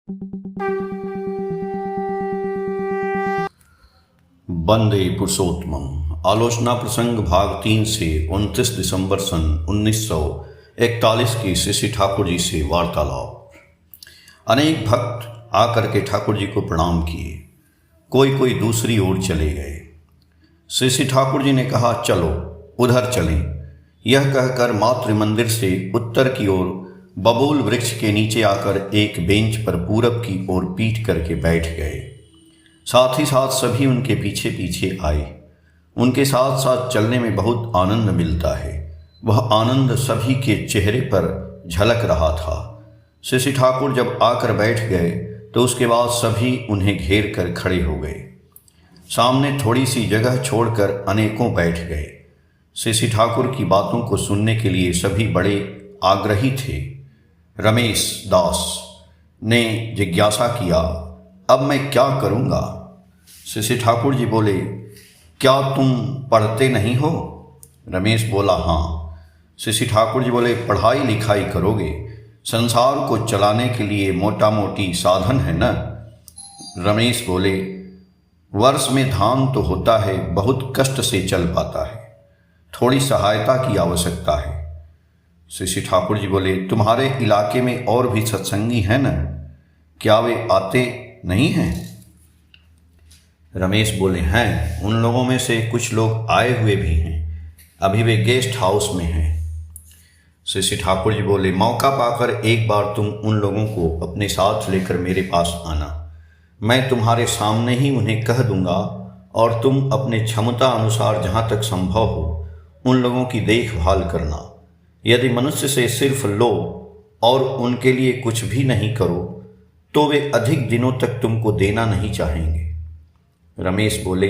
वंदे पुरुषोत्तमम। आलोचना प्रसंग भाग 3 से 29 दिसंबर सन 1941 की श्री ठाकुर जी से वार्तालाप। अनेक भक्त आकर के ठाकुर जी को प्रणाम किए, कोई दूसरी ओर चले गए। श्री ठाकुर जी ने कहा, चलो उधर चलें। यह कहकर मातृ मंदिर से उत्तर की ओर बबूल वृक्ष के नीचे आकर एक बेंच पर पूरब की ओर पीठ करके बैठ गए। साथ ही साथ सभी उनके पीछे पीछे आए। उनके साथ साथ चलने में बहुत आनंद मिलता है। वह आनंद सभी के चेहरे पर झलक रहा था। श्री ठाकुर जब आकर बैठ गए तो उसके बाद सभी उन्हें घेर कर खड़े हो गए। सामने थोड़ी सी जगह छोड़कर अनेकों बैठ गए। श्री ठाकुर की बातों को सुनने के लिए सभी बड़े आग्रही थे। रमेश दास ने जिज्ञासा किया, अब मैं क्या करूँगा? श्री ठाकुर जी बोले, क्या तुम पढ़ते नहीं हो? रमेश बोला, हाँ। श्री ठाकुर जी बोले, पढ़ाई लिखाई करोगे, संसार को चलाने के लिए मोटा मोटी साधन है न? रमेश बोले, वर्ष में धान तो होता है, बहुत कष्ट से चल पाता है, थोड़ी सहायता की आवश्यकता है। श्री ठाकुर जी बोले, तुम्हारे इलाके में और भी सत्संगी हैं न? क्या वे आते नहीं हैं? रमेश बोले, हैं। उन लोगों में से कुछ लोग आए हुए भी हैं, अभी वे गेस्ट हाउस में हैं। श्री ठाकुर जी बोले, मौका पाकर एक बार तुम उन लोगों को अपने साथ लेकर मेरे पास आना। मैं तुम्हारे सामने ही उन्हें कह दूंगा और तुम अपने क्षमता अनुसार जहाँ तक संभव हो उन लोगों की देखभाल करना। यदि मनुष्य से सिर्फ लो और उनके लिए कुछ भी नहीं करो तो वे अधिक दिनों तक तुमको देना नहीं चाहेंगे। रमेश बोले,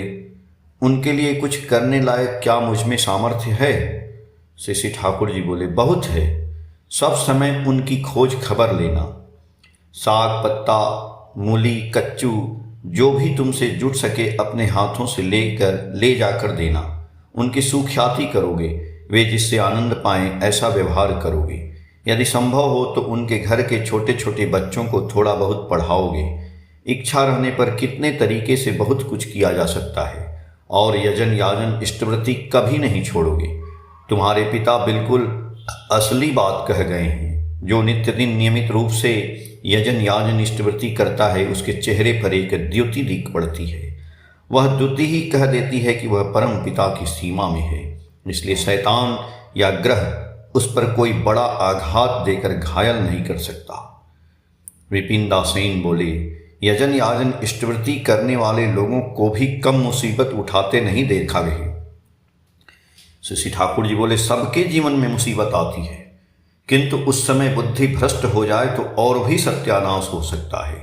उनके लिए कुछ करने लायक क्या मुझ में सामर्थ्य है? श्री ठाकुर जी बोले, बहुत है। सब समय उनकी खोज खबर लेना, साग पत्ता मूली कच्चू जो भी तुमसे जुट सके अपने हाथों से ले जाकर देना। उनकी सुख्याति करोगे, वे जिससे आनंद पाएं ऐसा व्यवहार करोगे। यदि संभव हो तो उनके घर के छोटे छोटे बच्चों को थोड़ा बहुत पढ़ाओगे। इच्छा रहने पर कितने तरीके से बहुत कुछ किया जा सकता है। और यजन याजन इष्टवृत्ति कभी नहीं छोड़ोगे। तुम्हारे पिता बिल्कुल असली बात कह गए हैं। जो नित्य दिन नियमित रूप से यजन याजन इष्टवृत्ति करता है उसके चेहरे पर एक द्युति दिख पड़ती है। वह द्युति ही कह देती है कि वह परम पिता की सीमा में है। इसलिए शैतान या ग्रह उस पर कोई बड़ा आघात देकर घायल नहीं कर सकता। विपिन दासेन बोले, यजन याजन इष्टवृत्ति करने वाले लोगों को भी कम मुसीबत उठाते नहीं देखा गए। श्री ठाकुर जी बोले, सबके जीवन में मुसीबत आती है, किंतु उस समय बुद्धि भ्रष्ट हो जाए तो और भी सत्यानाश हो सकता है।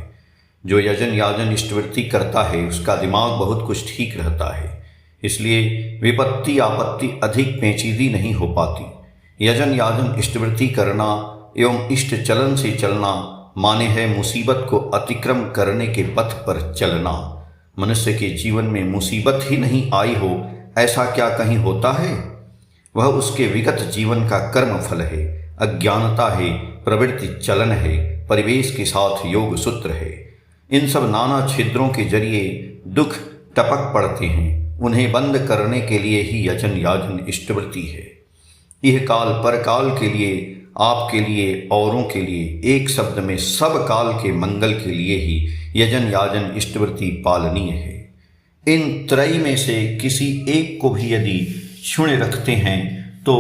जो यजन याजन इष्टवृत्ति करता है उसका दिमाग बहुत कुछ ठीक रहता है, इसलिए विपत्ति आपत्ति अधिक पेचीदी नहीं हो पाती। यजन याजन इष्टवृत्ति करना एवं इष्ट चलन से चलना माने है मुसीबत को अतिक्रम करने के पथ पर चलना। मनुष्य के जीवन में मुसीबत ही नहीं आई हो ऐसा क्या कहीं होता है? वह उसके विगत जीवन का कर्म फल है, अज्ञानता है, प्रवृत्ति चलन है, परिवेश के साथ योग सूत्र है। इन सब नाना छिद्रों के जरिए दुख टपक पड़ते हैं। उन्हें बंद करने के लिए ही यजन याजन इष्टवृत्ति है। यह काल परकाल के लिए, आपके लिए, औरों के लिए, एक शब्द में सब काल के मंगल के लिए ही यजन याजन इष्टवृत्ति पालनीय है। इन त्रयी में से किसी एक को भी यदि क्षुण्ण रखते हैं तो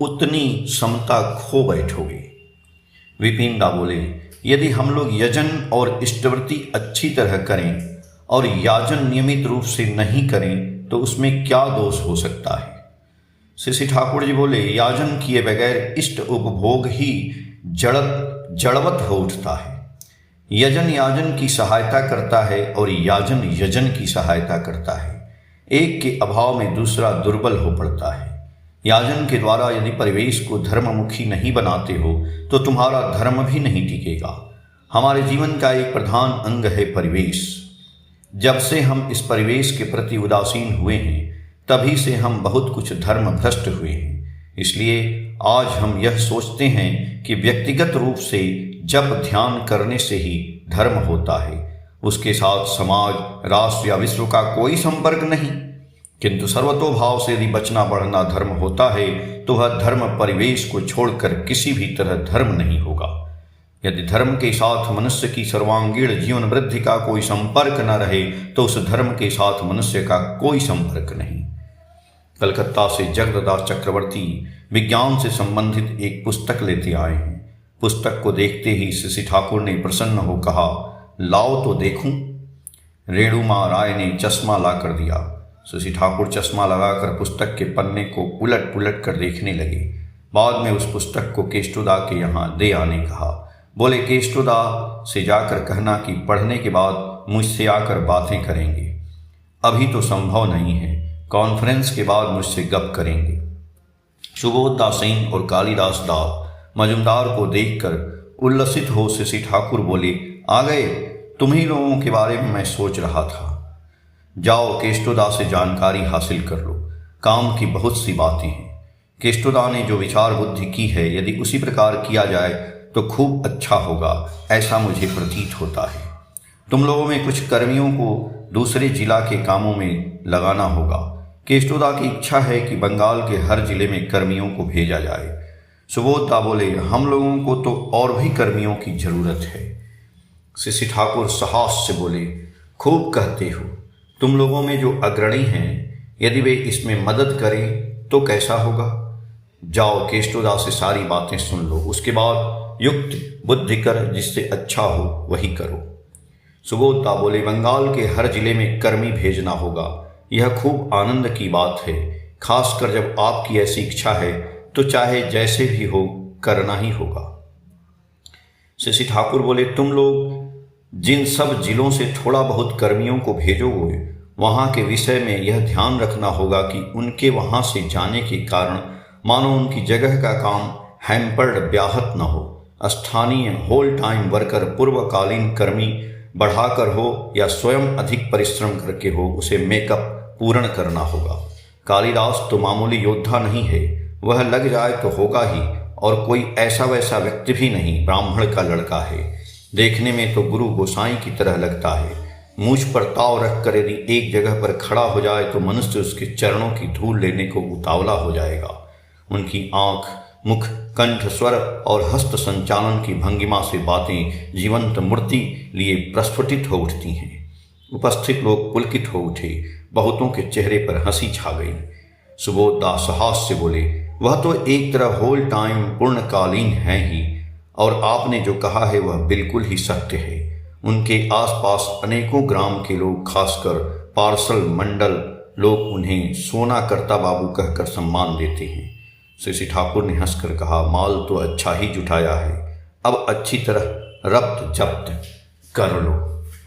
उतनी समता खो बैठोगे। विपिन दा बोले, यदि हम लोग यजन और इष्टवृत्ति अच्छी तरह करें और याजन नियमित रूप से नहीं करें तो उसमें क्या दोष हो सकता है? श्री ठाकुर जी बोले, याजन किए बगैर इष्ट उपभोग ही जड़वत हो उठता है। यजन याजन की सहायता करता है और याजन यजन की सहायता करता है। एक के अभाव में दूसरा दुर्बल हो पड़ता है। याजन के द्वारा यदि परिवेश को धर्ममुखी नहीं बनाते हो तो तुम्हारा धर्म भी नहीं टिकेगा। हमारे जीवन का एक प्रधान अंग है परिवेश। जब से हम इस परिवेश के प्रति उदासीन हुए हैं तभी से हम बहुत कुछ धर्म भ्रष्ट हुए हैं। इसलिए आज हम यह सोचते हैं कि व्यक्तिगत रूप से जप ध्यान करने से ही धर्म होता है। उसके साथ समाज, राष्ट्र या विश्व का कोई संपर्क नहीं। किंतु सर्वतोभाव से यदि बचना बढ़ना धर्म होता है तो वह धर्म परिवेश को छोड़कर किसी भी तरह धर्म नहीं होगा। यदि धर्म के साथ मनुष्य की सर्वांगीण जीवन वृद्धि का कोई संपर्क न रहे तो उस धर्म के साथ मनुष्य का कोई संपर्क नहीं। कलकत्ता से जगदादास चक्रवर्ती विज्ञान से संबंधित एक पुस्तक लेते आए हैं। पुस्तक को देखते ही शशि ठाकुर ने प्रसन्न हो कहा, लाओ तो देखूं। रेणुमा राय ने चश्मा ला कर दिया। शशि ठाकुर चश्मा लगाकर पुस्तक के पन्ने को उलट पुलट कर देखने लगे। बाद में उस पुस्तक को केष्टोदा के यहाँ दे आने कहा। बोले, केष्टोदा से जाकर कहना कि पढ़ने के बाद मुझसे आकर बातें करेंगे। अभी तो संभव नहीं है, कॉन्फ्रेंस के बाद मुझसे गप करेंगे। सुबोधदास सेन और कालिदास दास मजुमदार को देखकर उल्लसित हो शशि ठाकुर बोले, आ गए, तुम्ही लोगों के बारे में मैं सोच रहा था। जाओ केष्टोदा से जानकारी हासिल कर लो, काम की बहुत सी बातें हैं। केष्टोदा ने जो विचार बुद्धि की है, यदि उसी प्रकार किया जाए तो खूब अच्छा होगा, ऐसा मुझे प्रतीत होता है। तुम लोगों में कुछ कर्मियों को दूसरे जिला के कामों में लगाना होगा। केष्टोदा की इच्छा है कि बंगाल के हर जिले में कर्मियों को भेजा जाए। सुबोधदा बोले, हम लोगों को तो और भी कर्मियों की जरूरत है। शशि ठाकुर साहस से बोले, खूब कहते हो। तुम लोगों में जो अग्रणी हैं, यदि वे इसमें मदद करें तो कैसा होगा। जाओ केष्टोदा से सारी बातें सुन लो, उसके बाद युक्त बुद्धि कर जिससे अच्छा हो वही करो। सुबोधदा बोले, बंगाल के हर जिले में कर्मी भेजना होगा। यह खूब आनंद की बात है, खासकर जब आपकी ऐसी इच्छा है तो चाहे जैसे भी हो करना ही होगा। शशि ठाकुर बोले, तुम लोग जिन सब जिलों से थोड़ा बहुत कर्मियों को भेजोगे, वहाँ के विषय में यह ध्यान रखना होगा कि उनके वहाँ से जाने के कारण मानो उनकी जगह का काम हैम्पर्ड व्याहत न हो। स्थानीय होल टाइम वर्कर पूर्वकालीन कर्मी बढ़ाकर हो या स्वयं अधिक परिश्रम करके हो, उसे मेकअप पूर्ण करना होगा। कालिदास तो मामूली योद्धा नहीं है, वह लग जाए तो होगा ही, और कोई ऐसा वैसा व्यक्ति भी नहीं, ब्राह्मण का लड़का है। देखने में तो गुरु गोसाई की तरह लगता है। मूछ पर ताव रखकर यदि एक जगह पर खड़ा हो जाए तो मनुष्य उसके चरणों की धूल लेने को उतावला हो जाएगा। उनकी आंख, मुख, कंठ, स्वर और हस्त संचालन की भंगिमा से बातें जीवंत मूर्ति लिए प्रस्फुटित हो उठती हैं। उपस्थित लोग पुलकित हो उठे, बहुतों के चेहरे पर हंसी छा गई। सुबोधदास साहस से बोले, वह तो एक तरह होल टाइम पूर्णकालीन है ही, और आपने जो कहा है वह बिल्कुल ही सत्य है। उनके आसपास अनेकों ग्राम के लोग, खासकर पार्सल मंडल लोग उन्हें सोना करता बाबू कहकर सम्मान देते हैं। शशि ठाकुर ने हंसकर कहा, माल तो अच्छा ही जुटाया है, अब अच्छी तरह रब्त जब्त कर लो।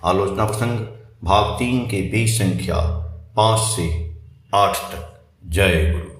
आलोचना प्रसंग भाग 3 के पेज संख्या 5 से 8 तक। जय गुरु।